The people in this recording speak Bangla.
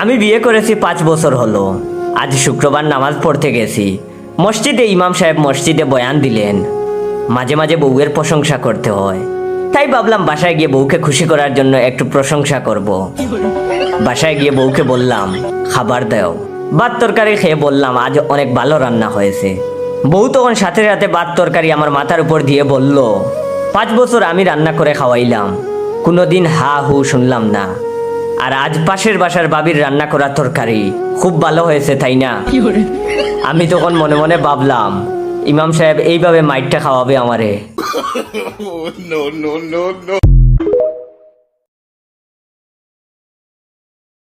আমি বিয়ে করেছি 5 বছর হলো। আজ শুক্রবার নামাজ পড়তে গেছি। মসজিদে ইমাম সাহেব মসজিদে বয়ান দিলেন। মাঝে মাঝে বউয়ের প্রশংসা করতে হয়, তাই ভাবলাম বাসায় গিয়ে বউকে খুশি করার জন্য একটু প্রশংসা করব। বাসায় গিয়ে বউকে বললাম, খাবার দাও। ভাত তরকারি খেয়ে বললাম, আজ অনেক ভালো রান্না হয়েছে। বউ তখন সাথে সাথে ভাত তরকারি আমার মাথার উপর দিয়ে বলল, 5 বছর আমি রান্না করে খাওয়াইলাম, কোনোদিন হা হু শুনলাম না। আর আজ পাশের বাসার বাবির রান্না করা তরকারি খুব ভালো হয়েছে, তাই না? আমি তখন মনে মনে ভাবলাম, ইমাম সাহেব এইভাবে মাইটটা খাওয়াবে আমারে। No, no, no, no.